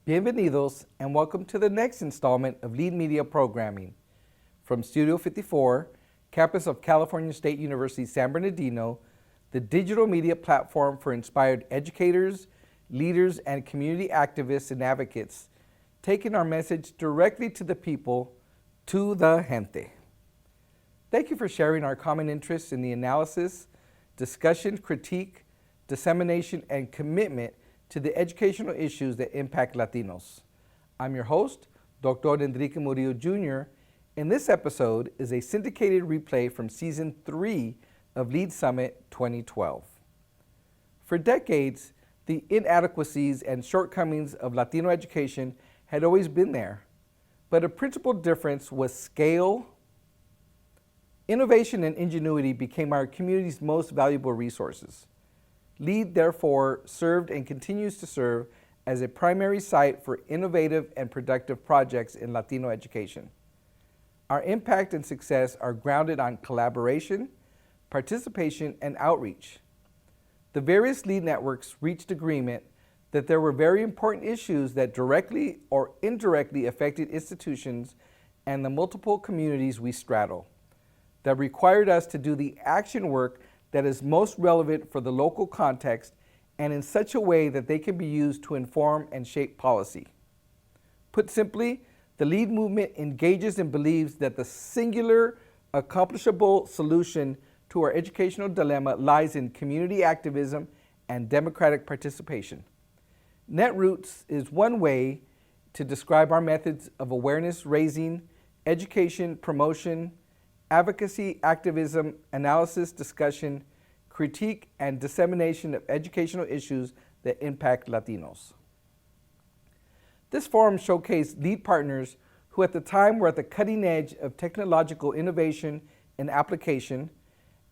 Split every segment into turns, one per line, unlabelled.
Bienvenidos and welcome to the next installment of Lead Media Programming. From Studio 54, campus of California State University San Bernardino, the digital media platform for inspired educators, leaders, and community activists and advocates, taking our message directly to the people, to the gente. Thank you for sharing our common interests in the analysis, discussion, critique, dissemination, and commitment to the educational issues that impact Latinos. I'm your host, Dr. Enrique Murillo Jr., and this episode is a syndicated replay from Season 3 of Lead Summit 2012. For decades, the inadequacies and shortcomings of Latino education had always been there, but a principal difference was scale. Innovation and ingenuity became our community's most valuable resources. LEAD, therefore, served and continues to serve as a primary site for innovative and productive projects in Latino education. Our impact and success are grounded on collaboration, participation, and outreach. The various LEAD networks reached agreement that there were very important issues that directly or indirectly affected institutions and the multiple communities we straddle, that required us to do the action work that is most relevant for the local context and in such a way that they can be used to inform and shape policy. Put simply, the LEAD movement engages and believes that the singular, accomplishable solution to our educational dilemma lies in community activism and democratic participation. Netroots is one way to describe our methods of awareness raising, education, promotion, advocacy, activism, analysis, discussion, critique, and dissemination of educational issues that impact Latinos. This forum showcased LEAD partners who at the time were at the cutting edge of technological innovation and application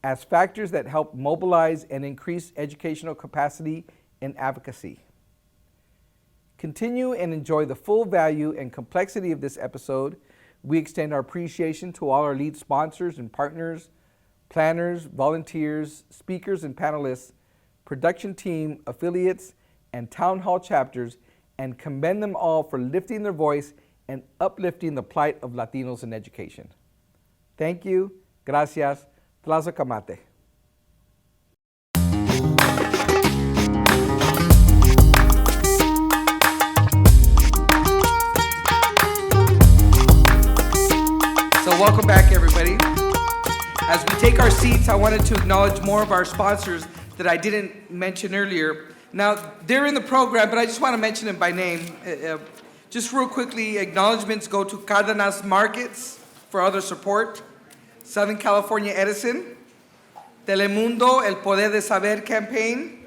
as factors that help mobilize and increase educational capacity and advocacy. Continue and enjoy the full value and complexity of this episode. We extend our appreciation to all our LEAD sponsors and partners, planners, volunteers, speakers and panelists, production team, affiliates, and town hall chapters, and commend them all for lifting their voice and uplifting the plight of Latinos in education. Thank you. Gracias. Tlazokamate. Welcome back, everybody. As we take our seats, I wanted to acknowledge more of our sponsors that I didn't mention earlier. Now, they're in the program, but I just want to mention them by name. Just real quickly, acknowledgements go to Cardenas Markets for other support, Southern California Edison, Telemundo, El Poder de Saber campaign.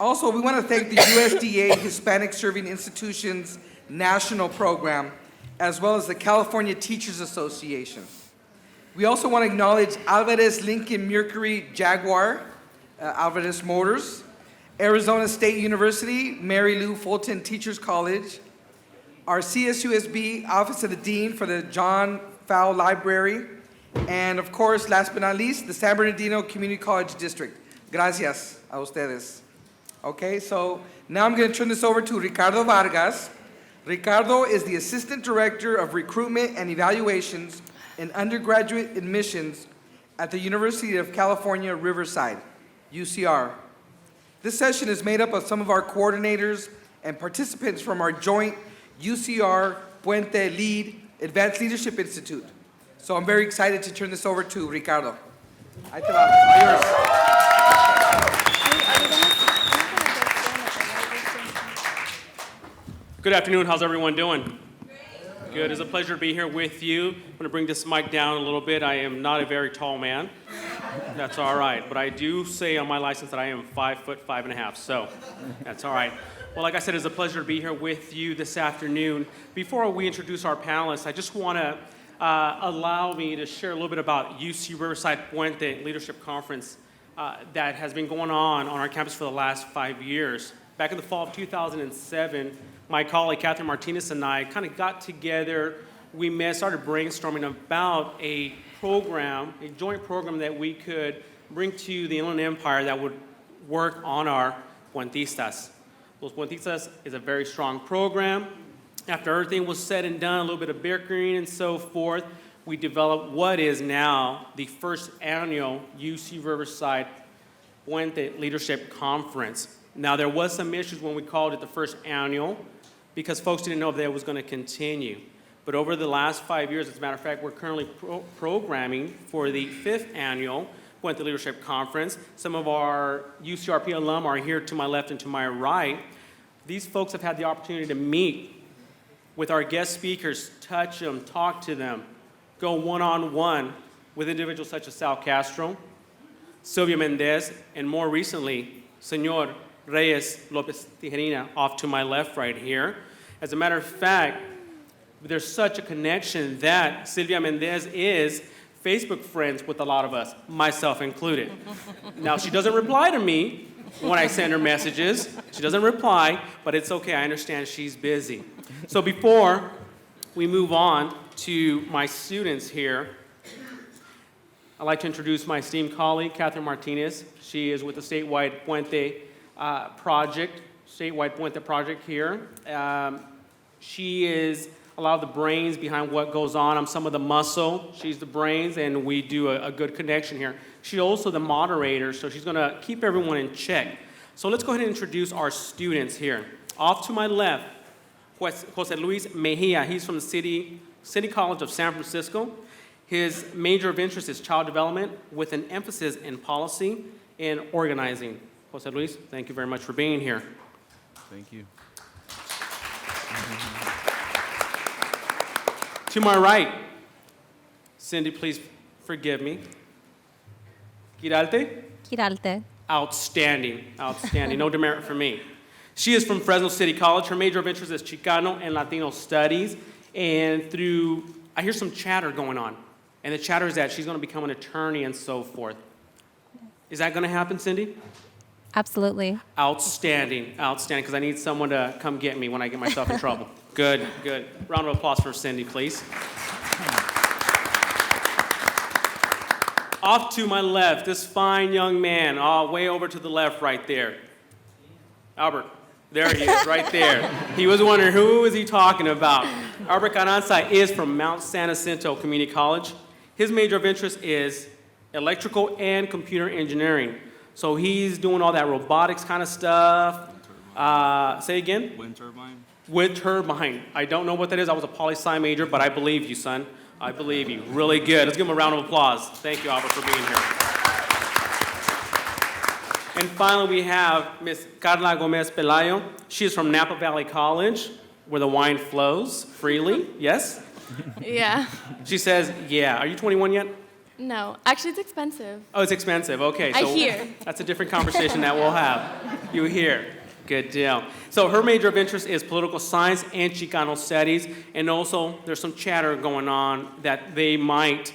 Also, we want to thank the USDA Hispanic Serving Institutions National Program, as well as the California Teachers Association. We also want to acknowledge Alvarez Lincoln Mercury Jaguar, Alvarez Motors, Arizona State University, Mary Lou Fulton Teachers College, our CSUSB Office of the Dean for the John Fowle Library, and of course, last but not least, the San Bernardino Community College District. Gracias a ustedes. Okay, so now I'm going to turn this over to Ricardo Vargas. Ricardo is the Assistant Director of Recruitment and Evaluations in Undergraduate Admissions at the University of California-Riverside, UCR. This session is made up of some of our coordinators and participants from our joint UCR Puente Lead Advanced Leadership Institute. So I'm very excited to turn this over to Ricardo. Ahí te va. Yours.
Good afternoon. How's everyone doing? Good. It's a pleasure to be here with you. I'm going to bring this mic down a little bit. I am not a very tall man. That's all right. But I do say on my license that I am 5'5.5", so that's all right. Well, like I said, it's a pleasure to be here with you this afternoon. Before we introduce our panelists, I just want to allow me to share a little bit about UC Riverside Puente Leadership Conference that has been going on our campus for the last 5 years. Back in the fall of 2007, my colleague Catherine Martinez and I kind of got together. We started brainstorming about a program, a joint program that we could bring to the Inland Empire that would work on our Puentistas. Los Puentistas is a very strong program. After everything was said and done, a little bit of bickering and so forth, we developed what is now the first annual UC Riverside Puente Leadership Conference. Now, there was some issues when we called it the first annual because folks didn't know if that was going to continue. But over the last 5 years, as a matter of fact, we're currently programming for the 5th annual Puente Leadership Conference. Some of our UCRP alum are here to my left and to my right. These folks have had the opportunity to meet with our guest speakers, touch them, talk to them, go one-on-one with individuals such as Sal Castro, Sylvia Mendez, and more recently, Senor Reyes Lopez Tijerina, off to my left right here. As a matter of fact, there's such a connection that Sylvia Mendez is Facebook friends with a lot of us, myself included. Now, she doesn't reply to me when I send her messages. She doesn't reply, but it's okay. I understand she's busy. So before we move on to my students here, I'd like to introduce my esteemed colleague, Catherine Martinez. She is with the statewide Puente Project, here. She is a lot of the brains behind what goes on. I'm some of the muscle. She's the brains, and we do a good connection here. She's also the moderator, so she's going to keep everyone in check. So let's go ahead and introduce our students here. Off to my left, Jose Luis Mejia. He's from the City College of San Francisco. His major of interest is child development with an emphasis in policy and organizing. Jose Luis, thank you very much for being here.
Thank you.
To my right, Cindy, please forgive me. Quiralte?
Quiralte.
Outstanding, outstanding. No demerit for me. She is from Fresno City College. Her major of interest is Chicano and Latino studies. And I hear some chatter going on. And the chatter is that she's going to become an attorney and so forth. Is that going to happen, Cindy?
Absolutely.
Outstanding, outstanding, because I need someone to come get me when I get myself in trouble. Good, good. Round of applause for Cindy, please. Off to my left, this fine young man, way over to the left right there. Albert, there he is, right there. He was wondering, who is he talking about? Albert Carranza is from Mount San Jacinto Community College. His major of interest is electrical and computer engineering. So he's doing all that robotics kind of stuff. Say again?
Wind turbine.
Wind turbine. I don't know what that is. I was a poli-sci major, but I believe you, son. I believe you. Really good. Let's give him a round of applause. Thank you, Albert, for being here. And finally, we have Miss Carla Gomez Pelayo. She is from Napa Valley College, where the wine flows freely. Yes?
Yeah.
She says, yeah. Are you 21 yet?
No. Actually, it's expensive.
Oh, it's expensive. Okay.
I hear.
That's a different conversation that we'll have. You hear. Good deal. So her major of interest is political science and Chicano studies. And also, there's some chatter going on that they might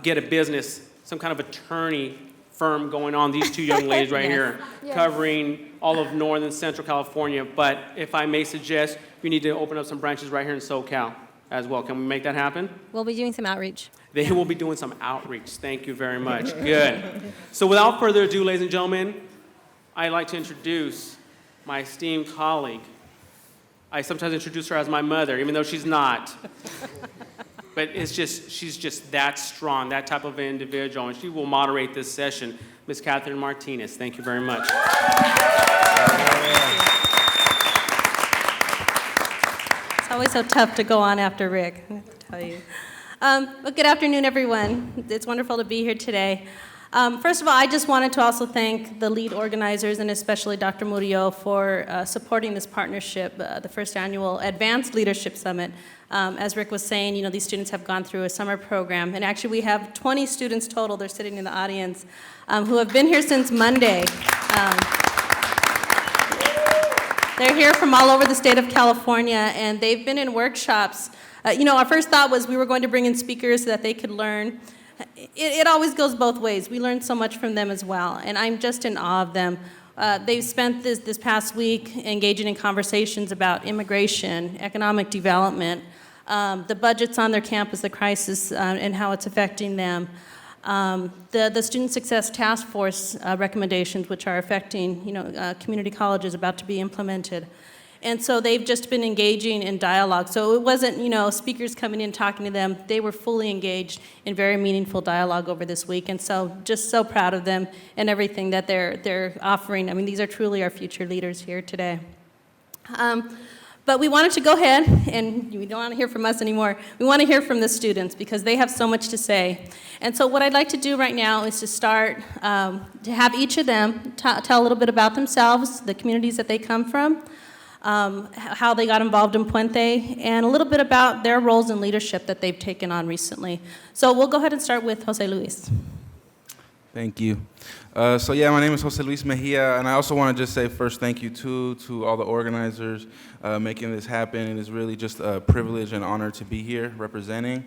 get a business, some kind of attorney firm going on. These two young ladies right here, covering all of Northern Central California. But if I may suggest, we need to open up some branches right here in SoCal as well. Can we make that happen?
We'll be doing some outreach.
They will be doing some outreach. Thank you very much. Good. So without further ado, ladies and gentlemen, I'd like to introduce my esteemed colleague. I sometimes introduce her as my mother, even though she's not. But she's just that strong, that type of individual, and she will moderate this session. Ms. Catherine Martinez, thank you very much.
It's always so tough to go on after Rick, I have to tell you. Well, good afternoon, everyone. It's wonderful to be here today. First of all, I just wanted to also thank the lead organizers and especially Dr. Murillo for supporting this partnership, the first annual Advanced Leadership Summit. As Rick was saying, these students have gone through a summer program, and actually we have 20 students total, they're sitting in the audience, who have been here since Monday. They're here from all over the state of California, and they've been in workshops. Our first thought was we were going to bring in speakers so that they could learn. It always goes both ways. We learned so much from them as well, and I'm just in awe of them. They've spent this past week engaging in conversations about immigration, economic development, the budgets on their campus, the crisis, and how it's affecting them. The Student Success Task Force recommendations, which are affecting, community colleges, about to be implemented. And so they've just been engaging in dialogue. So it wasn't, speakers coming in talking to them. They were fully engaged in very meaningful dialogue over this week. And so just so proud of them and everything that they're offering. I mean, these are truly our future leaders here today. But we wanted to go ahead, and we don't want to hear from us anymore. We want to hear from the students because they have so much to say. And so what I'd like to do right now is to start, to have each of them tell a little bit about themselves, the communities that they come from, how they got involved in Puente, and a little bit about their roles in leadership that they've taken on recently. So we'll go ahead and start with Jose Luis.
Thank you. My name is Jose Luis Mejia, and I also want to just say first thank you to all the organizers making this happen. It is really just a privilege and honor to be here representing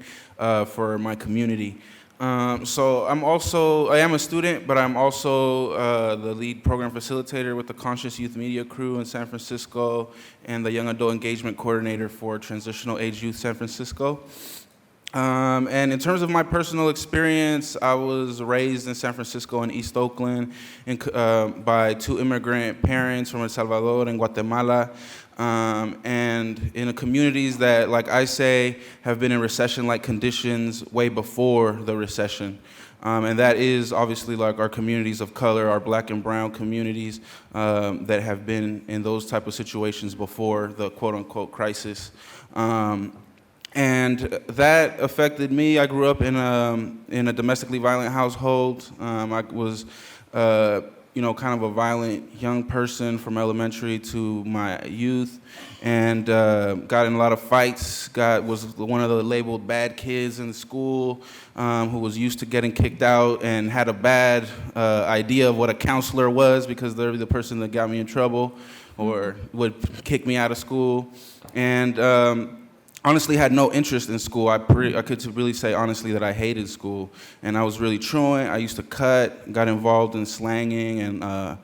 for my community. I am a student, but I'm also the lead program facilitator with the Conscious Youth Media Crew in San Francisco and the Young Adult Engagement Coordinator for Transitional Age Youth San Francisco. And in terms of my personal experience, I was raised in San Francisco and East Oakland by two immigrant parents from El Salvador and Guatemala. And in communities that, like I say, have been in recession-like conditions way before the recession. And that is obviously like our communities of color, our black and brown communities that have been in those type of situations before the quote-unquote crisis. And that affected me. I grew up in a domestically violent household. I was kind of a violent young person from elementary to my youth, and got in a lot of fights. Was one of the labeled bad kids in school, who was used to getting kicked out and had a bad idea of what a counselor was because they're the person that got me in trouble or would kick me out of school. And honestly had no interest in school. I could really say honestly that I hated school, and I was really truant. I used to cut, got involved in slanging and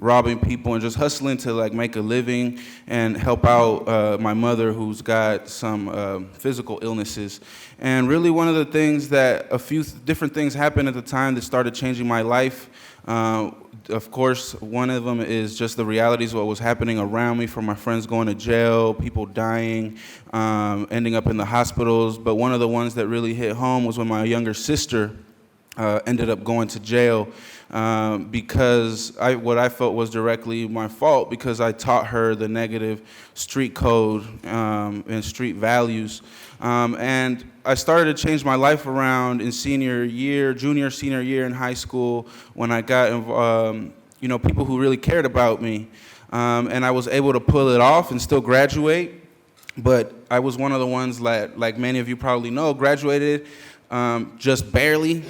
robbing people and just hustling to like make a living and help out my mother, who's got some physical illnesses. And really one of the things that a few different things happened at the time that started changing my life. Of course, one of them is just the realities of what was happening around me, from my friends going to jail, people dying, ending up in the hospitals. But one of the ones that really hit home was when my younger sister ended up going to jail because what I felt was directly my fault, because I taught her the negative street code and street values. And I started to change my life around in senior, senior year in high school, when I got people who really cared about me. And I was able to pull it off and still graduate. But I was one of the ones that, like many of you probably know, graduated just barely,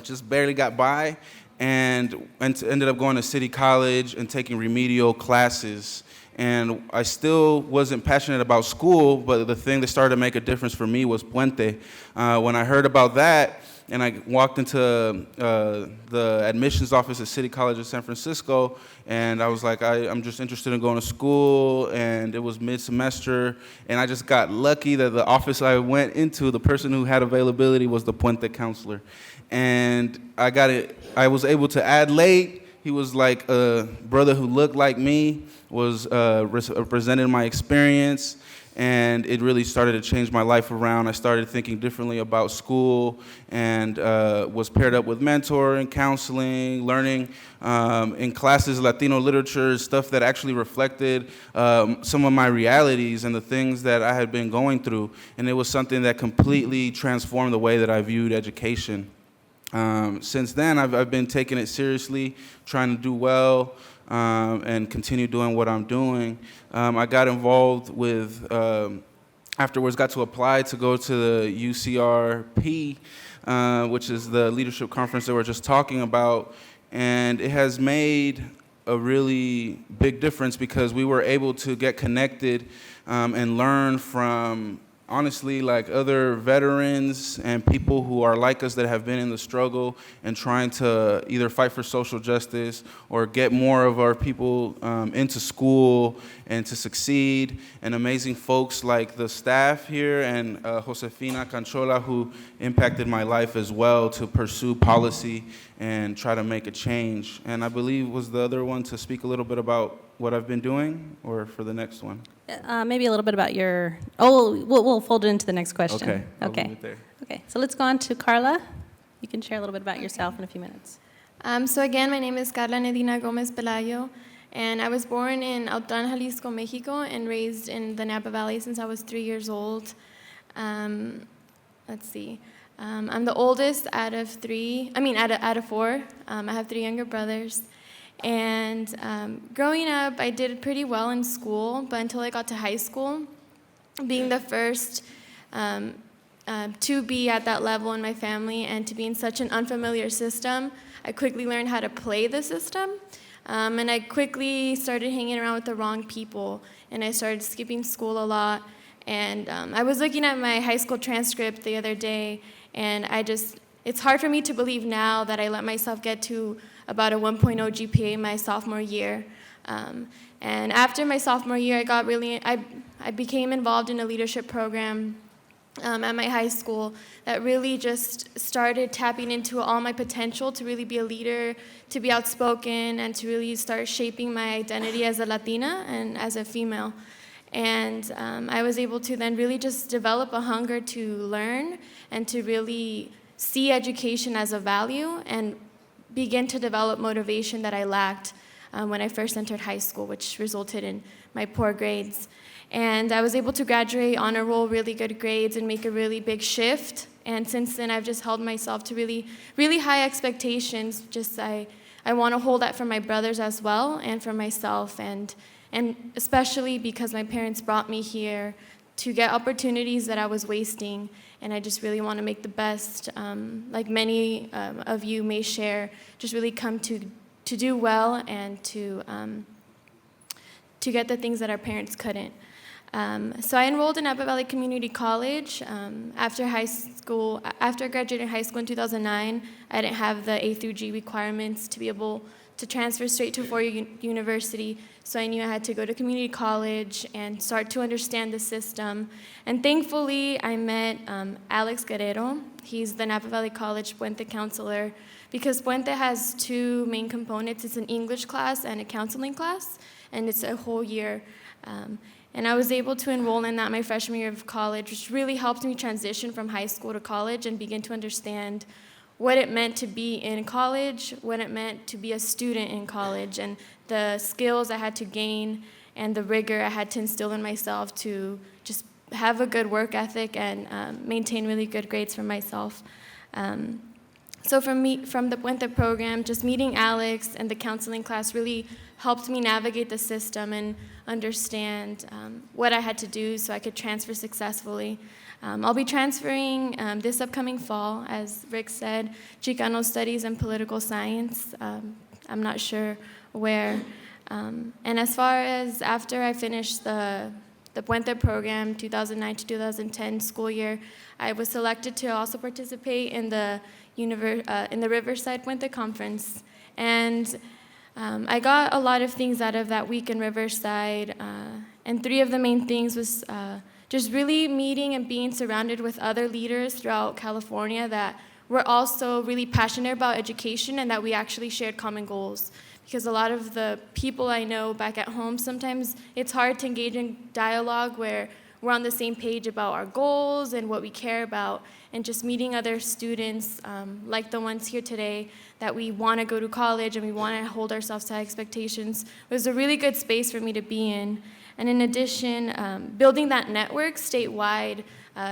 just barely got by, and ended up going to City College and taking remedial classes. And I still wasn't passionate about school, but the thing that started to make a difference for me was Puente. When I heard about that, and I walked into the admissions office at City College of San Francisco, and I was like, I'm just interested in going to school, and it was mid-semester, and I just got lucky that the office I went into, the person who had availability was the Puente counselor. And I was able to add late. He was like a brother who looked like me, was representing my experience, and it really started to change my life around. I started thinking differently about school, and was paired up with mentoring, counseling, learning in classes, Latino literature, stuff that actually reflected some of my realities and the things that I had been going through. And it was something that completely transformed the way that I viewed education. Since then, I've been taking it seriously, trying to do well, and continue doing what I'm doing. I got involved with, afterwards got to apply to go to the UCRP, which is the leadership conference that we're just talking about, and it has made a really big difference because we were able to get connected and learn from honestly, like other veterans and people who are like us that have been in the struggle and trying to either fight for social justice or get more of our people into school and to succeed, and amazing folks like the staff here and Josefina Canchola, who impacted my life as well to pursue policy and try to make a change. And I believe was the other one to speak a little bit about what I've been doing, or for the next one?
Maybe a little bit about your, we'll fold it into the next question.
Okay, I'll
Okay.
leave it there.
Okay, so let's go on to Carla. You can share a little bit about yourself in a few minutes.
So again, my name is Carla Nedina Gomez Pelayo, and I was born in Autran, Jalisco, Mexico, and raised in the Napa Valley since I was 3 years old. Let's see. I'm the oldest out of four. I have 3 younger brothers. And growing up, I did pretty well in school, but until I got to high school, being the first to be at that level in my family and to be in such an unfamiliar system, I quickly learned how to play the system. And I quickly started hanging around with the wrong people, and I started skipping school a lot. And I was looking at my high school transcript the other day, and it's hard for me to believe now that I let myself get to about a 1.0 GPA my sophomore year. And after my sophomore year, I became involved in a leadership program at my high school that really just started tapping into all my potential to really be a leader, to be outspoken, and to really start shaping my identity as a Latina and as a female. And I was able to then really just develop a hunger to learn and to really see education as a value and begin to develop motivation that I lacked when I first entered high school, which resulted in my poor grades. And I was able to graduate, honor roll, really good grades, and make a really big shift. And since then, I've just held myself to really, really high expectations. I want to hold that for my brothers as well and for myself, and especially because my parents brought me here to get opportunities that I was wasting. And I just really want to make the best, like many of you may share, just really come to do well and to get the things that our parents couldn't. So I enrolled in Napa Valley Community College after I graduated high school in 2009. I didn't have the A through G requirements to be able to transfer straight to a four-year university, so I knew I had to go to community college and start to understand the system. And thankfully, I met Alex Guerrero. He's the Napa Valley College Puente counselor, because Puente has 2 main components. It's an English class and a counseling class, and it's a whole year. And I was able to enroll in that my freshman year of college, which really helped me transition from high school to college and begin to understand what it meant to be in college, what it meant to be a student in college, and the skills I had to gain and the rigor I had to instill in myself to just have a good work ethic and maintain really good grades for myself. So from the Puente program, just meeting Alex and the counseling class really helped me navigate the system and understand what I had to do so I could transfer successfully. I'll be transferring this upcoming fall, as Rick said, Chicano Studies and Political Science. I'm not sure where. And as far as after I finished the Puente program, 2009 to 2010 school year, I was selected to also participate in the Riverside Puente Conference. And I got a lot of things out of that week in Riverside, and 3 of the main things was just really meeting and being surrounded with other leaders throughout California that were also really passionate about education and that we actually shared common goals. Because a lot of the people I know back at home, sometimes it's hard to engage in dialogue where we're on the same page about our goals and what we care about. And just meeting other students like the ones here today that we want to go to college and we want to hold ourselves to high expectations was a really good space for me to be in. And in addition, building that network statewide,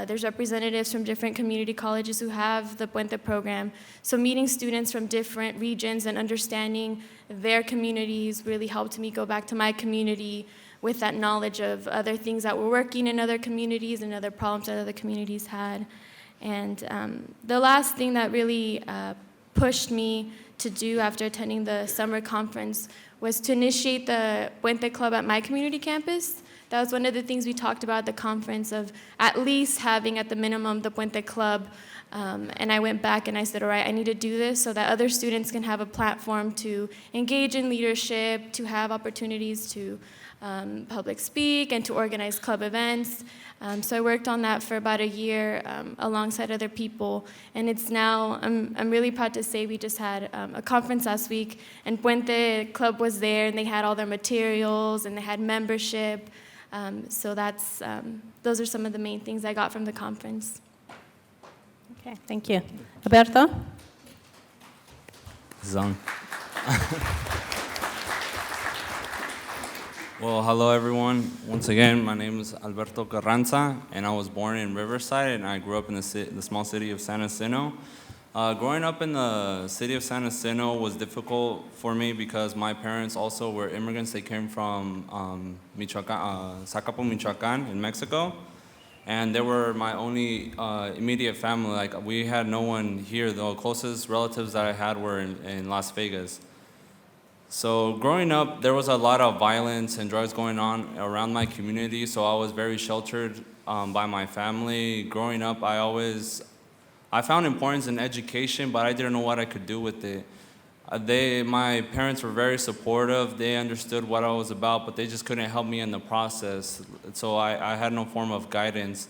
there's representatives from different community colleges who have the Puente program. So meeting students from different regions and understanding their communities really helped me go back to my community with that knowledge of other things that were working in other communities and other problems that other communities had. And the last thing that really pushed me to do after attending the summer conference was to initiate the Puente Club at my community campus that was one of the things we talked about at the conference, of at least having at the minimum the Puente Club. And I went back and I said, all right, I need to do this so that other students can have a platform to engage in leadership, to have opportunities to public speak and to organize club events. So I worked on that for about a year alongside other people. And it's now, I'm really proud to say we just had a conference last week, and Puente Club was there, and they had all their materials, and they had membership. So that's, those are some of the main things I got from the conference.
Okay, thank you. Alberto?
Zone. Well, hello everyone. Once again, my name is Alberto Carranza, and I was born in Riverside, and I grew up in the small city of San Jacinto. Growing up in the city of San Jacinto was difficult for me because my parents also were immigrants. They came from Zacapo, Michoacan in Mexico. And they were my only immediate family. Like, we had no one here. The closest relatives that I had were in Las Vegas. So growing up, there was a lot of violence and drugs going on around my community, so I was very sheltered by my family. Growing up, I found importance in education, but I didn't know what I could do with it. My parents were very supportive. They understood what I was about, but they just couldn't help me in the process. So I had no form of guidance.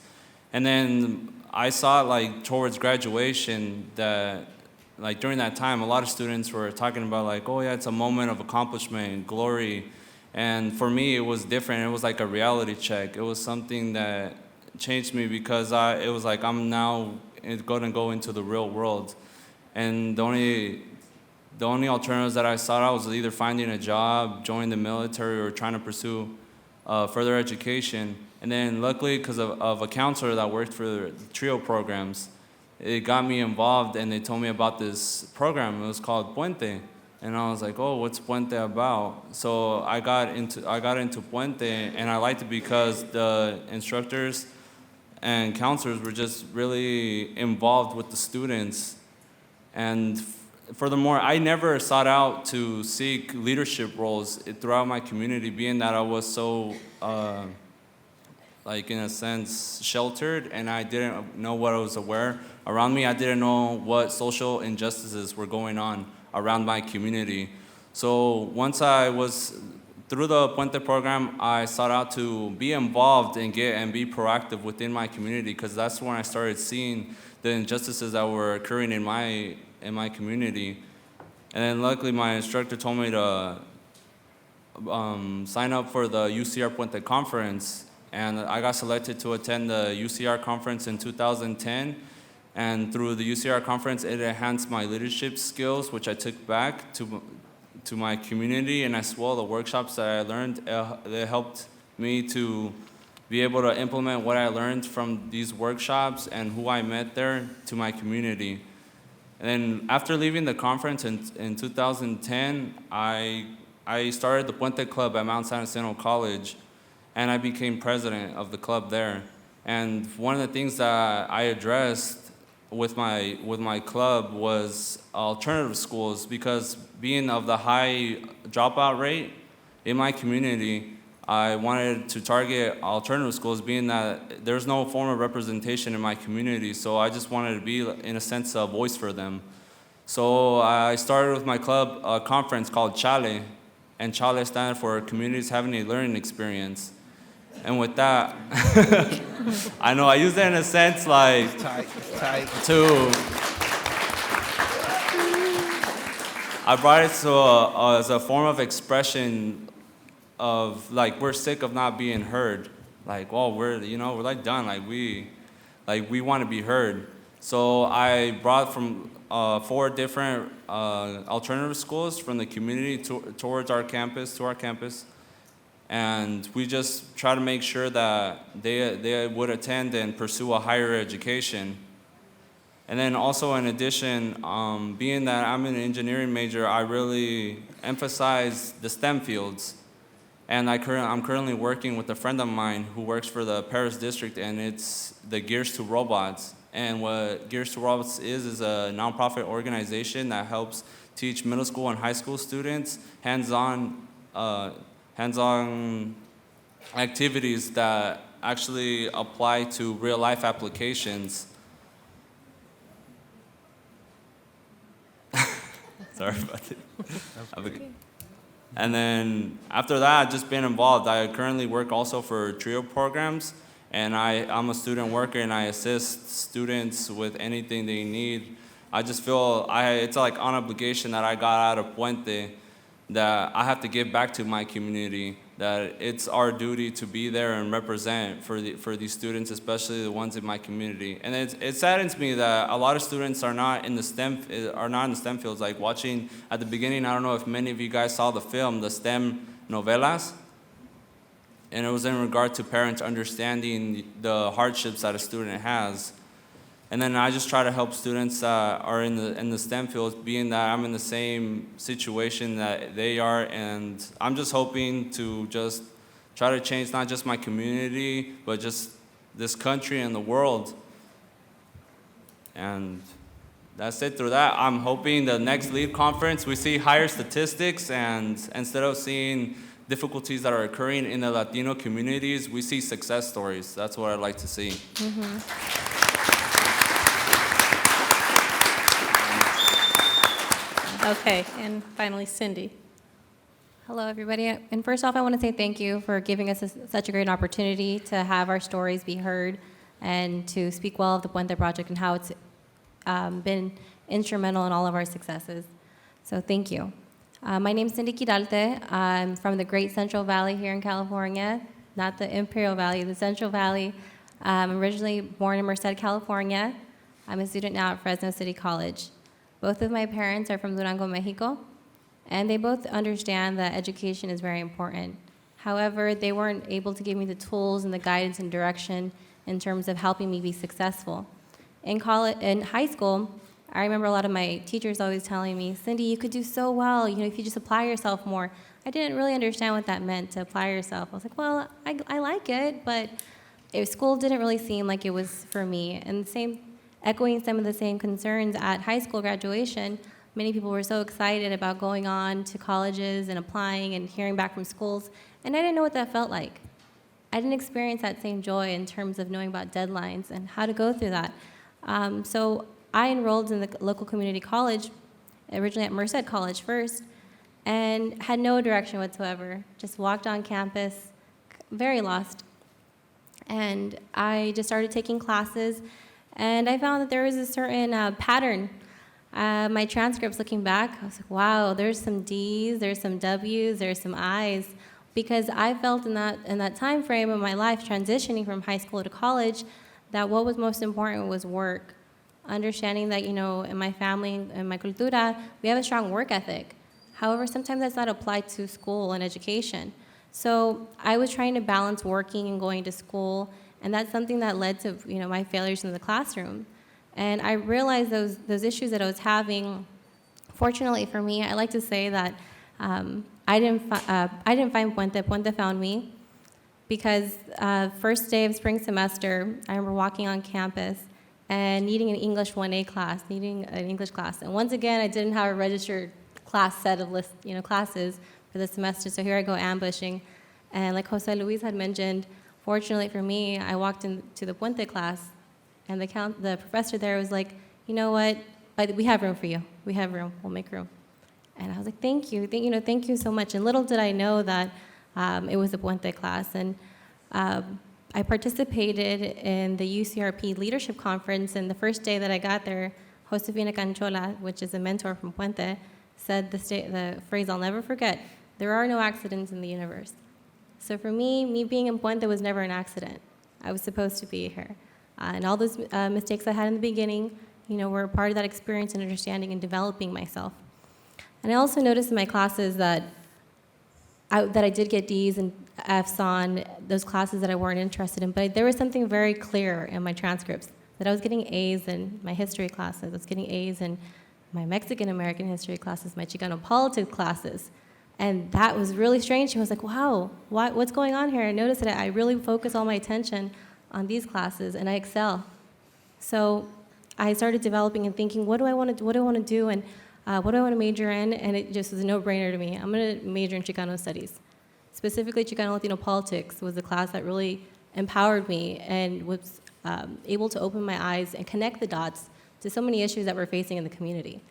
And then I saw, like, towards graduation that, like, during that time, a lot of students were talking about, like, oh yeah, it's a moment of accomplishment, glory. And for me, it was different. It was like a reality check. It was something that changed me because it was like, I'm now going to go into the real world. And the only alternatives that I sought was either finding a job, joining the military, or trying to pursue further education. And then luckily, because of a counselor that worked for the TRIO programs, it got me involved, and they told me about this program. It was called Puente. And I was like, oh, what's Puente about? So I got into Puente, and I liked it because the instructors and counselors were just really involved with the students. And furthermore, I never sought out to seek leadership roles throughout my community, being that I was so, like, in a sense, sheltered, and I didn't know what I was aware around me. I didn't know what social injustices were going on around my community. So once I was through the Puente program, I sought out to be involved and be proactive within my community, because that's when I started seeing the injustices that were occurring in my community. And then luckily my instructor told me to sign up for the UCR Puente conference, and I got selected to attend the UCR conference in 2010. And through the UCR conference, it enhanced my leadership skills, which I took back to my community, and as well the workshops that I learned, they helped me to be able to implement what I learned from these workshops and who I met there to my community. And then after leaving the conference in 2010, I started the Puente Club at Mount San Jacinto College, and I became president of the club there. And one of the things that I addressed with my club was alternative schools, because being of the high dropout rate in my community, I wanted to target alternative schools, being that there's no form of representation in my community, so I just wanted to be, in a sense, a voice for them. So I started with my club a conference called CHALE, and CHALE stands for Communities Having a Learning Experience. And with that, I know I use that in a sense, like, I brought it to as a form of expression of, like, we're sick of not being heard. Like, well, we're like done. Like, we want to be heard. So I brought from 4 different alternative schools from the community towards our campus, and we just try to make sure that they would attend and pursue a higher education. And then also, in addition, being that I'm an engineering major, I really emphasize the STEM fields. And I'm currently working with a friend of mine who works for the Paris district, and it's the Gears to Robots. And what Gears to Robots is a nonprofit organization that helps teach middle school and high school students hands-on activities that actually apply to real life applications. Sorry about it. And then after that, I've just been involved. I currently work also for TRIO programs, and I'm a student worker, and I assist students with anything they need. I just feel it's like an obligation that I got out of Puente that I have to give back to my community, that it's our duty to be there and represent for these students, especially the ones in my community. And it saddens me that a lot of students are not in the STEM fields. Like watching at the beginning, I don't know if many of you guys saw the film, the STEM novelas, and it was in regard to parents understanding the hardships that a student has. And then I just try to help students that are in the STEM fields, being that I'm in the same situation that they are, and I'm just hoping to just try to change not just my community, but just this country and the world. And that's it through that. I'm hoping the next LEAD conference we see higher statistics, and instead of seeing difficulties that are occurring in the Latino communities, we see success stories. That's what I'd like to see.
Okay, and finally, Cindy.
Hello, everybody. And first off, I want to say thank you for giving us such a great opportunity to have our stories be heard and to speak well of the Puente Project and how it's been instrumental in all of our successes. So thank you. My name is Cindy Quiralte. I'm from the Great Central Valley here in California, not the Imperial Valley, the Central Valley. I'm originally born in Merced, California. I'm a student now at Fresno City College. Both of my parents are from Durango, Mexico, and they both understand that education is very important. However, they weren't able to give me the tools and the guidance and direction in terms of helping me be successful. In high school, I remember a lot of my teachers always telling me, Cindy, you could do so well, if you just apply yourself more. I didn't really understand what that meant, to apply yourself. I was like, well, I like it, but school didn't really seem like it was for me. And echoing some of the same concerns at high school graduation, many people were so excited about going on to colleges and applying and hearing back from schools, and I didn't know what that felt like. I didn't experience that same joy in terms of knowing about deadlines and how to go through that. So I enrolled in the local community college, originally at Merced College first, and had no direction whatsoever. Just walked on campus, very lost. And I just started taking classes, and I found that there was a certain pattern. My transcripts, looking back, I was like, wow, there's some D's, there's some W's, there's some I's, because I felt in that time frame of my life, transitioning from high school to college, that what was most important was work. Understanding that, in my family, in my cultura, we have a strong work ethic. However, sometimes that's not applied to school and education. So I was trying to balance working and going to school, and that's something that led to, my failures in the classroom. And I realized those issues that I was having. Fortunately for me, I like to say that I didn't find Puente. Puente found me, because first day of spring semester, I remember walking on campus and needing an English 1A class, And once again, I didn't have a registered class set of classes for the semester, so here I go ambushing. And like Jose Luis had mentioned, fortunately for me, I walked into the Puente class, and the professor there was like, you know what, we have room for you. We have room, we'll make room. And I was like, thank you so much. And little did I know that it was a Puente class. And I participated in the UCRP Leadership Conference, and the first day that I got there, Josefina Canchola, which is a mentor from Puente, said the phrase I'll never forget: there are no accidents in the universe. So for me being in Puente was never an accident. I was supposed to be here. And all those mistakes I had in the beginning, were part of that experience and understanding and developing myself. And I also noticed in my classes that I did get D's and F's on those classes that I weren't interested in, but there was something very clear in my transcripts, that I was getting A's in my history classes, I was getting A's in my Mexican-American history classes, my Chicano politics classes. And that was really strange. I was like, wow, what's going on here? I noticed that I really focus all my attention on these classes, and I excel. So I started developing and thinking, what do I want to do, and what do I want to major in? And it just was a no-brainer to me. I'm going to major in Chicano studies. Specifically, Chicano Latino politics was a class that really empowered me and was able to open my eyes and connect the dots to so many issues that we're facing in the community.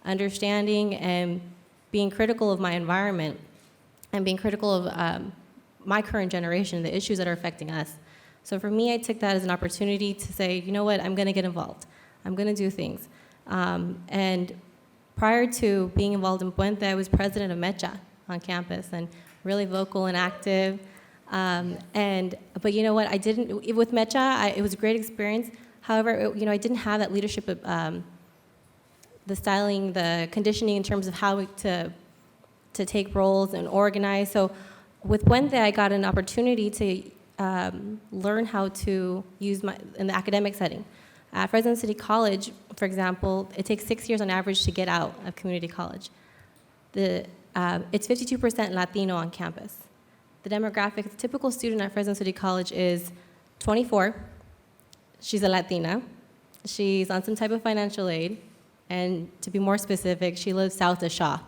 Understanding and being critical of my environment and being critical of my current generation, the issues that are affecting us. So for me, I took that as an opportunity to say, you know what, I'm gonna get involved. I'm gonna do things. And prior to being involved in Puente, I was president of MECHA on campus and really vocal and active. But you know what, with MECHA, it was a great experience. However, I didn't have that leadership of the styling, the conditioning in terms of how to take roles and organize. So with Puente, I got an opportunity to learn how to use in the academic setting. At Fresno City College, for example, it takes 6 years on average to get out of community college. It's 52% Latino on campus. The demographic, the typical student at Fresno City College is 24. She's a Latina. She's on some type of financial aid. And to be more specific, she lives south of Shaw,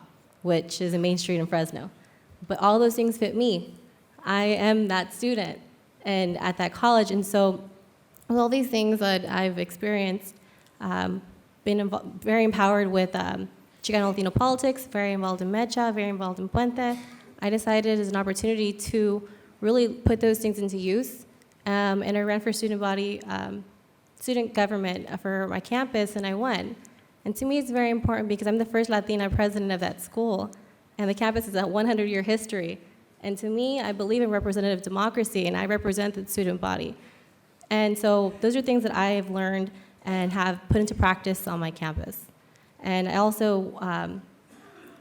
which is a main street in Fresno. But all those things fit me. I am that student and at that college. And so with all these things that I've experienced, been very empowered with Chicano Latino politics, very involved in MECHA, very involved in Puente, I decided as an opportunity to really put those things into use. And I ran for student government for my campus, and I won. And to me, it's very important because I'm the first Latina president of that school, and the campus is a 100-year history. And to me, I believe in representative democracy, and I represent the student body. And so those are things that I have learned and have put into practice on my campus. And I also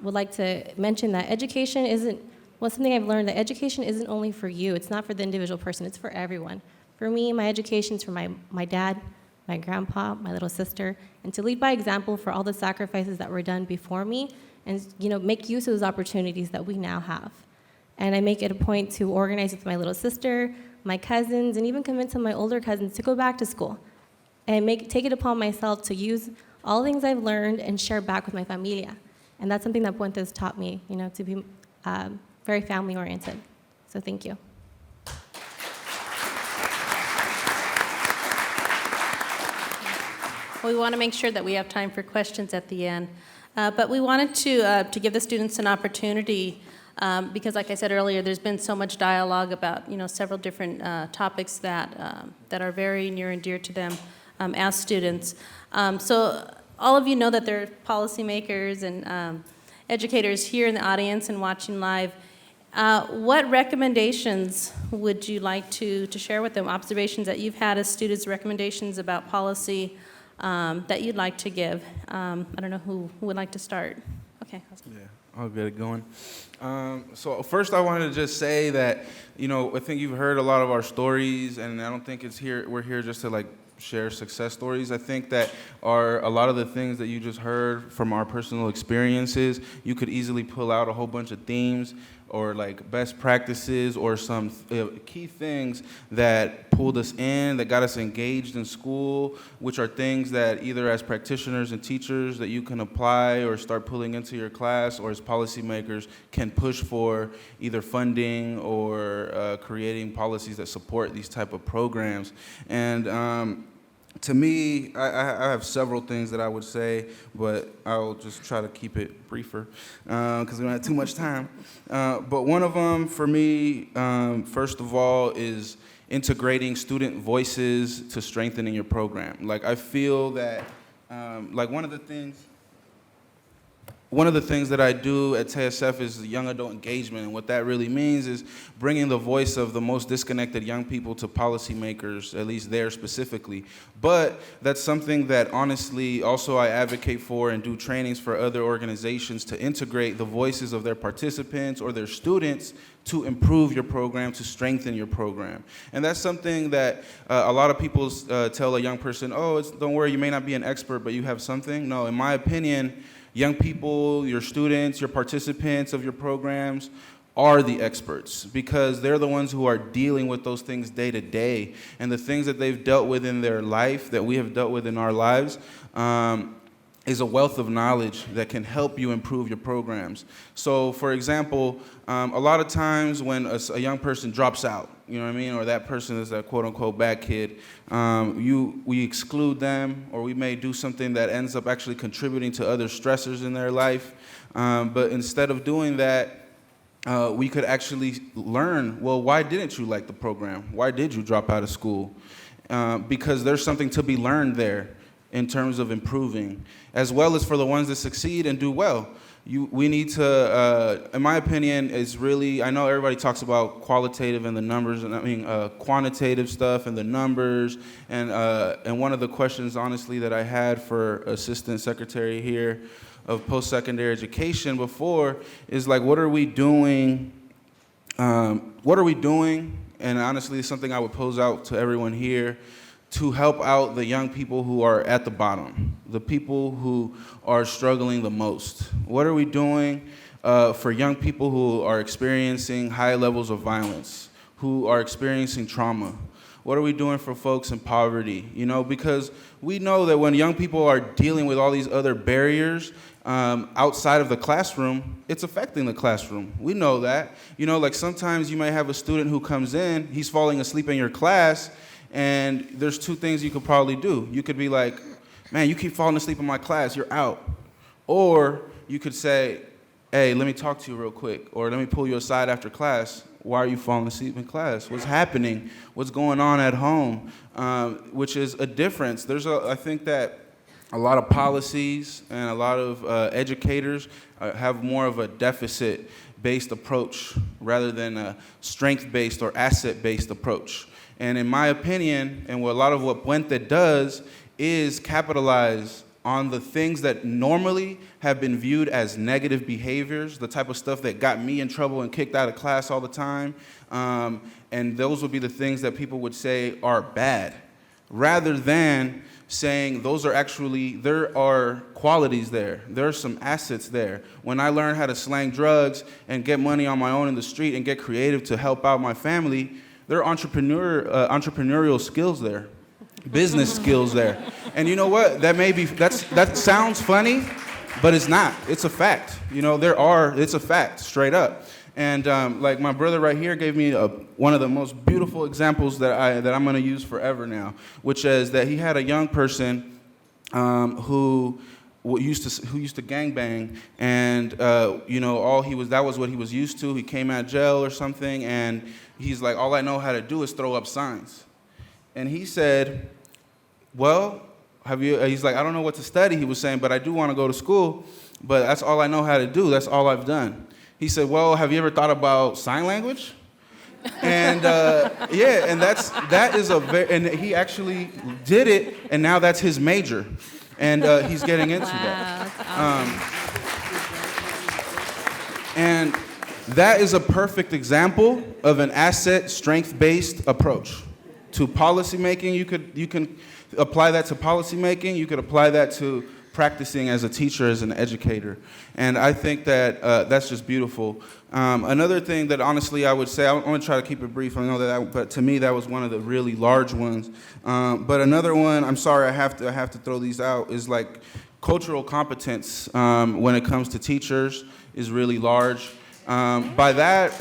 would like to mention that education isn't, something I've learned, that education isn't only for you. It's not for the individual person, it's for everyone. For me, my education is for my dad, my grandpa, my little sister, and to lead by example for all the sacrifices that were done before me, and make use of those opportunities that we now have. And I make it a point to organize with my little sister, my cousins, and even convince some of my older cousins to go back to school and take it upon myself to use all the things I've learned and share back with my familia. And that's something that Puente has taught me, to be very family-oriented. So thank you.
We want to make sure that we have time for questions at the end. But we wanted to give the students an opportunity because, like I said earlier, there's been so much dialogue about several different topics that are very near and dear to them as students. So all of you know that there are policymakers and educators here in the audience and watching live. What recommendations would you like to share with them? Observations that you've had as students, recommendations about policy that you'd like to give? I don't know who would like to start. Okay.
Yeah, I'll get it going. So first I wanted to just say that, I think you've heard a lot of our stories, and I don't think we're here just to share success stories. I think that a lot of the things that you just heard from our personal experiences, you could easily pull out a whole bunch of themes or best practices or some key things that pulled us in, that got us engaged in school, which are things that either as practitioners and teachers that you can apply or start pulling into your class, or as policymakers can push for either funding or creating policies that support these type of programs. And to me, I have several things that I would say, but I'll just try to keep it briefer because we don't have too much time. But one of them for me, first of all, is integrating student voices to strengthening your program. I feel that one of the things that I do at TSF is young adult engagement, and what that really means is bringing the voice of the most disconnected young people to policymakers, at least there specifically. But that's something that honestly also I advocate for and do trainings for other organizations to integrate the voices of their participants or their students to improve your program, to strengthen your program. And that's something that a lot of people tell a young person, don't worry, you may not be an expert, but you have something. No, in my opinion, young people, your students, your participants of your programs are the experts because they're the ones who are dealing with those things day to day, and the things that they've dealt with in their life that we have dealt with in our lives. is a wealth of knowledge that can help you improve your programs. So, for example, a lot of times when a young person drops out, you know what I mean, or that person is a quote-unquote bad kid, we exclude them, or we may do something that ends up actually contributing to other stressors in their life. But instead of doing that, we could actually learn, well, why didn't you like the program? Why did you drop out of school? Because there's something to be learned there in terms of improving, as well as for the ones that succeed and do well. We need to, in my opinion, is really, I know everybody talks about qualitative and the numbers, and I mean quantitative stuff and the numbers, and one of the questions, honestly, that I had for Assistant Secretary here of Post-Secondary Education before is like, what are we doing? What are we doing? And honestly, it's something I would pose out to everyone here, to help out the young people who are at the bottom, the people who are struggling the most. What are we doing for young people who are experiencing high levels of violence, who are experiencing trauma? What are we doing for folks in poverty? You know, because we know that when young people are dealing with all these other barriers outside of the classroom, it's affecting the classroom. We know that. You know, like sometimes you might have a student who comes in, he's falling asleep in your class, and there's two things you could probably do. You could be like, man, you keep falling asleep in my class, you're out. Or you could say, hey, let me talk to you real quick, or let me pull you aside after class. Why are you falling asleep in class? What's happening? What's going on at home? Which is a difference. I think that a lot of policies and a lot of educators have more of a deficit-based approach rather than a strength-based or asset-based approach. And in my opinion, and a lot of what Puente does is capitalize on the things that normally have been viewed as negative behaviors, the type of stuff that got me in trouble and kicked out of class all the time. And those would be the things that people would say are bad, rather than saying there are qualities there. There are some assets there. When I learned how to slang drugs and get money on my own in the street and get creative to help out my family, there are entrepreneurial skills there, business skills there. And you know what? That sounds funny, but it's not. It's a fact. You know, it's a fact, straight up. And like my brother right here gave me one of the most beautiful examples that I'm going to use forever now, which is that he had a young person who used to gangbang, and you know, that was what he was used to. He came out of jail or something, and he's like, all I know how to do is throw up signs. And he said, well, he's like, I don't know what to study, he was saying, but I do want to go to school, but that's all I know how to do. That's all I've done. He said, well, have you ever thought about sign language? And yeah, and and he actually did it, and now that's his major. And he's getting into that. And that is a perfect example of an asset strength-based approach to policymaking. You can apply that to policymaking. You could apply that to practicing as a teacher, as an educator. And I think that that's just beautiful. Another thing that honestly I would say, I'm going to try to keep it brief. I know but to me that was one of the really large ones. But another one, I'm sorry, I have to throw these out, is like cultural competence when it comes to teachers is really large. By that,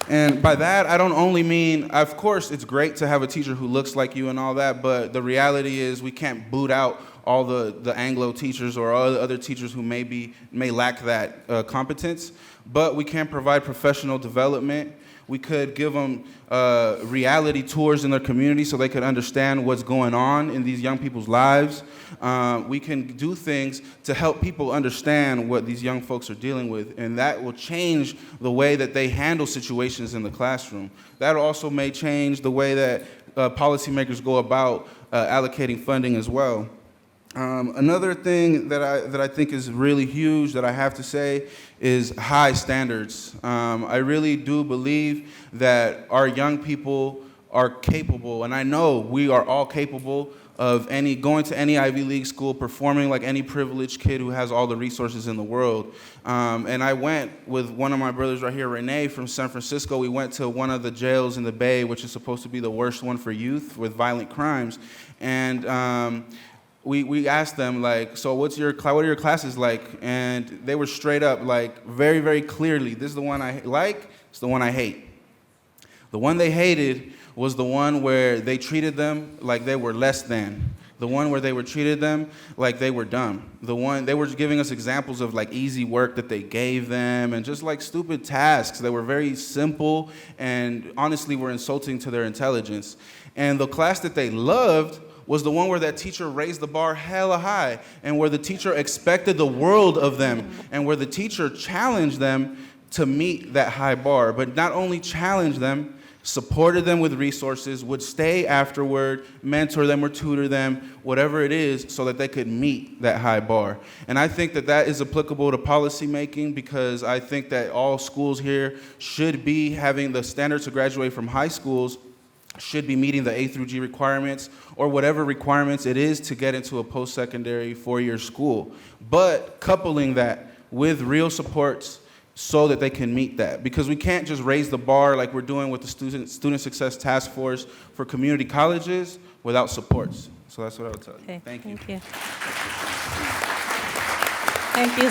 I don't only mean, of course, it's great to have a teacher who looks like you and all that, but the reality is we can't boot out all the Anglo teachers or all the other teachers who may lack that competence, but we can provide professional development. We could give them reality tours in their community so they could understand what's going on in these young people's lives. We can do things to help people understand what these young folks are dealing with, and that will change the way that they handle situations in the classroom. That also may change the way that policymakers go about allocating funding as well. Another thing that I think is really huge that I have to say is high standards. I really do believe that our young people are capable, and I know we are all capable of going to any Ivy League school, performing like any privileged kid who has all the resources in the world. And I went with one of my brothers right here, Renee, from San Francisco. We went to one of the jails in the Bay, which is supposed to be the worst one for youth with violent crimes. And we asked them, like, so what are your classes like? And they were straight up, like, very, very clearly, this is the one I like, it's the one I hate. The one they hated was the one where they treated them like they were less than. The one where they were treated them like they were dumb. The one, they were giving us examples of like easy work that they gave them and just like stupid tasks that were very simple and honestly were insulting to their intelligence. And the class that they loved was the one where that teacher raised the bar hella high and where the teacher expected the world of them and where the teacher challenged them to meet that high bar, but not only challenged them, supported them with resources, would stay afterward, mentor them or tutor them, whatever it is, so that they could meet that high bar. And I think that that is applicable to policymaking because I think that all schools here should be having the standards to graduate from high schools should be meeting the A through G requirements or whatever requirements it is to get into a post-secondary four-year school. But coupling that with real supports so that they can meet that. Because we can't just raise the bar like we're doing with the Student Success Task Force for community colleges without supports. So that's what I would tell you.
Okay,
Thank you.
Thank you.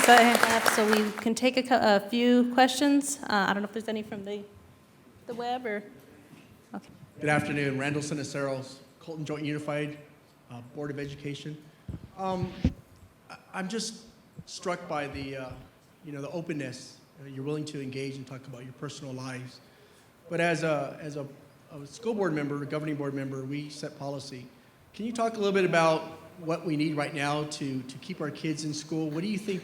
So we can take a few questions. I don't know if there's any from the web or, okay.
Good afternoon, Randall Siniceros, Colton Joint Unified Board of Education. I'm just struck by the openness. You're willing to engage and talk about your personal lives. But as a school board member, a governing board member, we set policy. Can you talk a little bit about what we need right now to keep our kids in school? What do you think,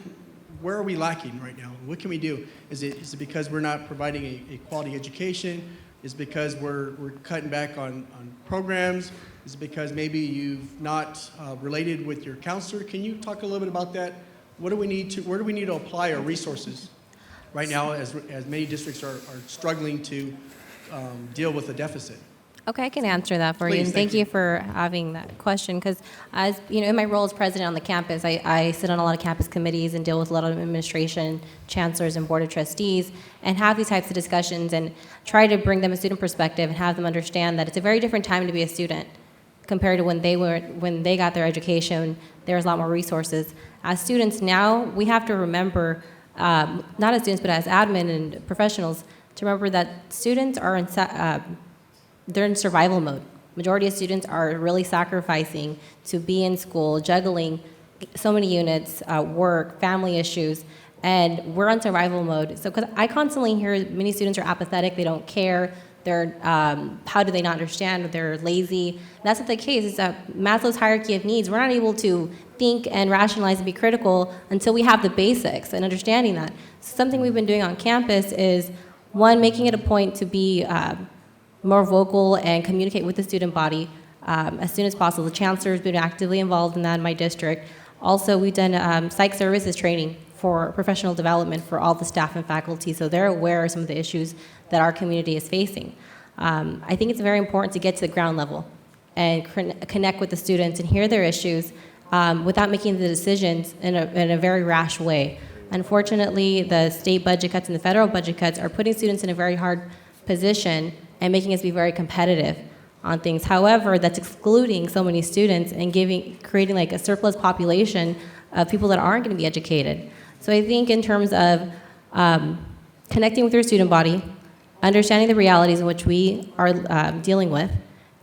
where are we lacking right now? What can we do? Is it because we're not providing a quality education? Is it because we're cutting back on programs? Is it because maybe you've not related with your counselor? Can you talk a little bit about that? Where do we need to apply our resources right now as many districts are struggling to deal with the deficit?
Okay, I can answer that for you,
Please,
and thank you for having that question, because as you know, in my role as president on the campus, I sit on a lot of campus committees and deal with a lot of administration, chancellors, and board of trustees, and have these types of discussions and try to bring them a student perspective and have them understand that it's a very different time to be a student compared to when they got their education. There was a lot more resources. As students now, we have to remember, not as students, but as admin and professionals, to remember that students are they're in survival mode. Majority of students are really sacrificing to be in school, juggling so many units, work, family issues, and we're on survival mode. So, because I constantly hear many students are apathetic, they don't care, they're, how do they not understand, they're lazy. That's not the case. It's Maslow's hierarchy of needs. We're not able to think and rationalize and be critical until we have the basics and understanding that. So something we've been doing on campus is, one, making it a point to be more vocal and communicate with the student body as soon as possible. The chancellor has been actively involved in that in my district. Also, we've done psych services training for professional development for all the staff and faculty, so they're aware of some of the issues that our community is facing. I think it's very important to get to the ground level and connect with the students and hear their issues without making the decisions in a very rash way. Unfortunately, the state budget cuts and the federal budget cuts are putting students in a very hard position and making us be very competitive on things. However, that's excluding so many students and creating like a surplus population of people that aren't going to be educated. So I think in terms of connecting with your student body, understanding the realities in which we are dealing with,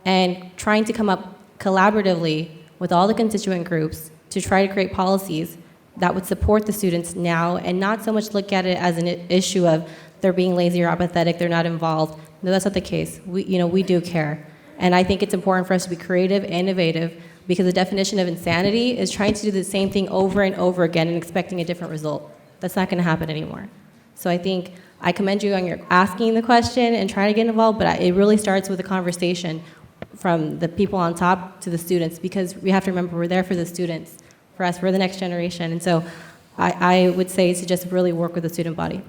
and trying to come up collaboratively with all the constituent groups to try to create policies that would support the students now and not so much look at it as an issue of they're being lazy or apathetic, they're not involved. No, that's not the case. We do care. And I think it's important for us to be creative, innovative, because the definition of insanity is trying to do the same thing over and over again and expecting a different result. That's not going to happen anymore. So I think I commend you on your asking the question and trying to get involved, but it really starts with a conversation from the people on top to the students, because we have to remember we're there for the students. For us, we're the next generation. And so I would say to just really work with the student body.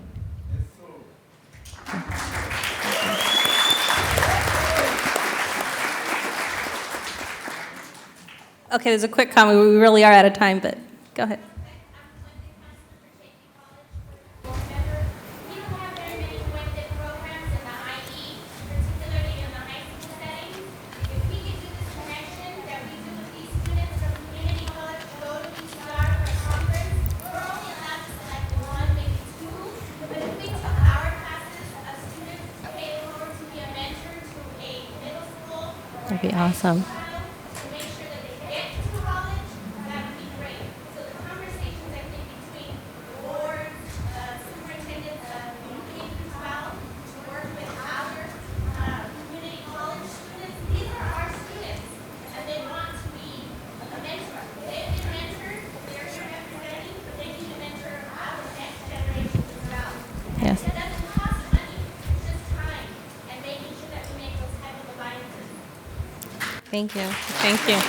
Okay, there's a quick comment. We really are out of time, but go ahead.
We don't have very many Puente programs in the IE, particularly in the high school setting. If we could do this connection that we do with these students from community
Awesome.
to make sure that they get to college, that would be great. So the conversations, I think, between the boards, superintendents of K through 12, to work with our community college students, these are our students, and they want to be a mentor. They've been mentored, they're here representing, but they need to mentor our next generation as well.
Yes.
It doesn't cost money, it's just time and making sure that we make those type of alliances.
Thank you. Thank you. I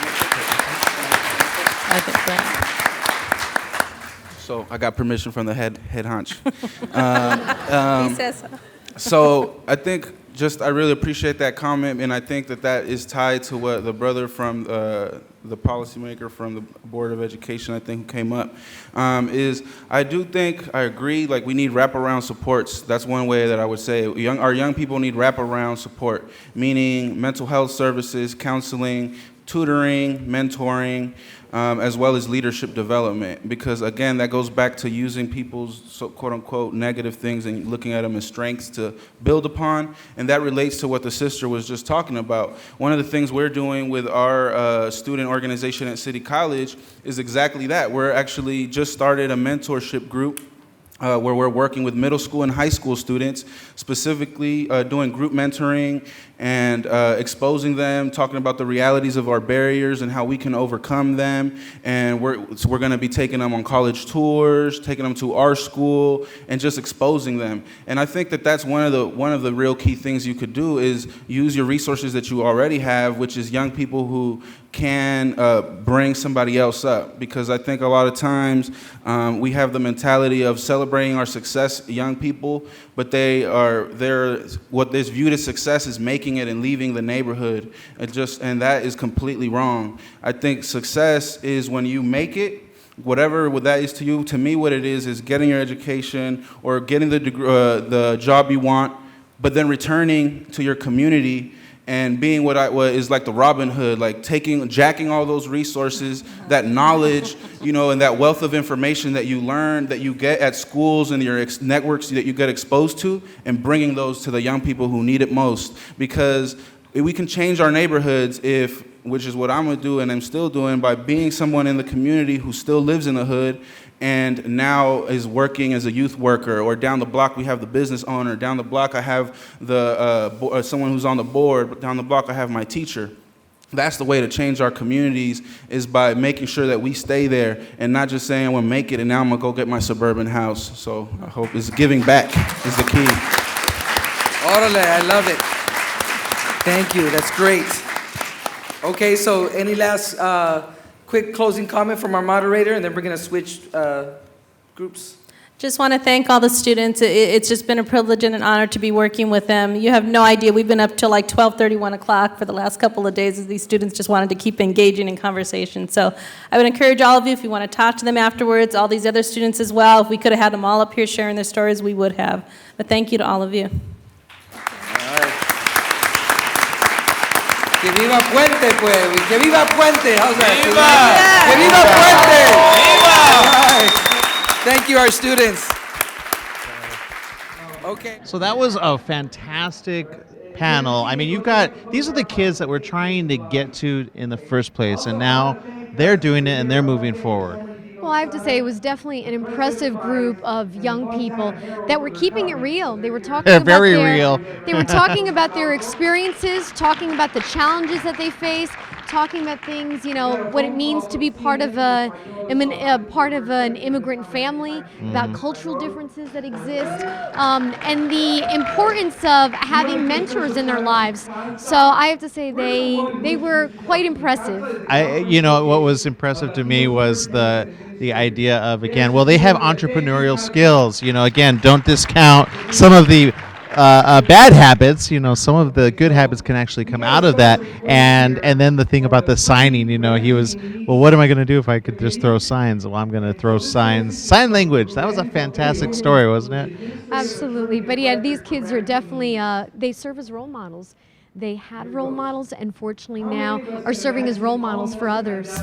think that-
So I got permission from the head honch.
He says so.
So I think I really appreciate that comment, and I think that is tied to what the brother from the policymaker from the Board of Education, I think, who came up, is I do think, I agree, like we need wraparound supports. That's one way that I would say our young people need wraparound support, meaning mental health services, counseling, tutoring, mentoring, as well as leadership development. Because again, that goes back to using people's quote unquote negative things and looking at them as strengths to build upon. And that relates to what the sister was just talking about. One of the things we're doing with our student organization at City College is exactly that. We're actually just started a mentorship group where we're working with middle school and high school students, specifically doing group mentoring and exposing them, talking about the realities of our barriers and how we can overcome them. And we're going to be taking them on college tours, taking them to our school, and just exposing them. And I think that's one of the real key things you could do is use your resources that you already have, which is young people who can bring somebody else up. Because I think a lot of times we have the mentality of celebrating our success, young people, but what is viewed as success is making it and leaving the neighborhood, and that is completely wrong. I think success is when you make it, whatever that is to you. To me, what it is getting your education or getting the job you want, but then returning to your community and being what is like the Robin Hood, like jacking all those resources, that knowledge, and that wealth of information that you learn, that you get at schools and your networks that you get exposed to, and bringing those to the young people who need it most. Because we can change our neighborhoods which is what I'm gonna do and I'm still doing, by being someone in the community who still lives in the hood and now is working as a youth worker. Or down the block we have the business owner. Down the block I have someone who's on the board. But down the block I have my teacher. That's the way to change our communities, is by making sure that we stay there and not just saying I'm gonna make it and now I'm gonna go get my suburban house. So I hope it's giving back is the key.
Orale, I love it. Thank you, that's great. Okay, so any last quick closing comment from our moderator, and then we're going to switch groups.
Just want to thank all the students. It's just been a privilege and an honor to be working with them. You have no idea. We've been up till like 12:30, 1 o'clock for the last couple of days as these students just wanted to keep engaging in conversation. So I would encourage all of you, if you want to talk to them afterwards, all these other students as well, if we could have had them all up here sharing their stories, we would have. But thank you to all of you.
Que viva Puente, pues. Que viva Puente. How's that?
Viva!
Que viva Puente. Viva! Thank you, our students. Okay.
So that was a fantastic panel. I mean, these are the kids that we're trying to get to in the first place, and now they're doing it and they're moving forward.
Well, I have to say it was definitely an impressive group of young people that were keeping it real. They were talking about
very real.
They were talking about their experiences, talking about the challenges that they face, talking about things, what it means to be part of an immigrant family, about cultural differences that exist, and the importance of having mentors in their lives. So I have to say they were quite impressive.
What was impressive to me was the idea of, again, they have entrepreneurial skills. Again, don't discount some of the bad habits. Some of the good habits can actually come out of that. And then the thing about the signing, he was, what am I going to do if I could just throw signs? Well, I'm going to throw signs. Sign language. That was a fantastic story, wasn't it?
Absolutely. But yeah, these kids are definitely, they serve as role models. They had role models and fortunately now are serving as role models for others.